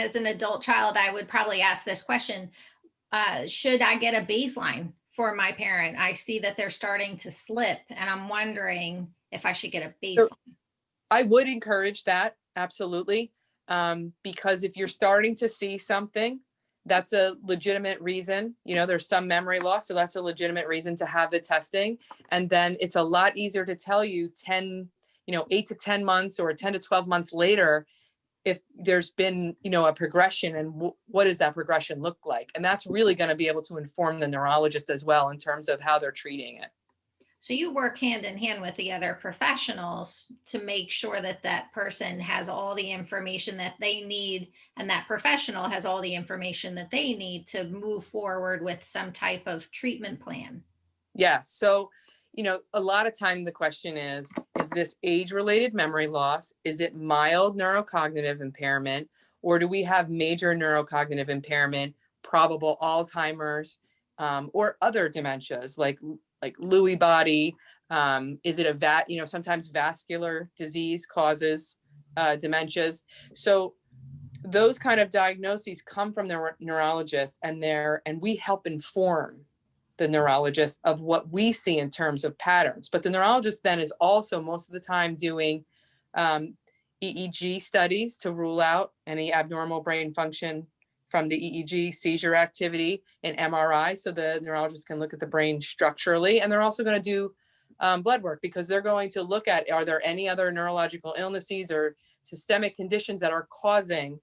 as an adult child, I would probably ask this question. Should I get a baseline for my parent? I see that they're starting to slip, and I'm wondering if I should get a So baseline. I would encourage that, absolutely. Because if you're starting to see something, that's a legitimate reason. There's some memory loss, so that's a legitimate reason to have the testing. And then it's a lot easier to tell you 8 to 10 months or 10 to 12 months later if there's been, a progression, and what does that progression look like? And that's really going to be able to inform the neurologist as well in terms of how they're treating it. So you work hand in hand with the other professionals to make sure that that person has all the information that they need, and that professional has all the information that they need to move forward with some type of treatment plan. Yeah. So, a lot of time the question is this age-related memory loss? Is it mild neurocognitive impairment? Or do we have major neurocognitive impairment, probable Alzheimer's, or other dementias like Lewy body? Is it sometimes vascular disease causes dementias. So those kind of diagnoses come from the neurologist, and we help inform the neurologist of what we see in terms of patterns. But the neurologist then is also most of the time doing EEG studies to rule out any abnormal brain function from the EEG, seizure activity, and MRI. So the neurologist can look at the brain structurally. And they're also going to do blood work, because they're going to look at, are there any other neurological illnesses or systemic conditions that are causing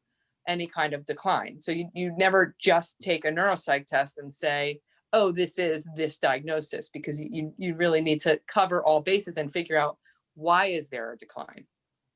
any kind of decline? So you never just take a neuropsych test and say, oh, this is this diagnosis, because you really need to cover all bases and figure out, why is there a decline?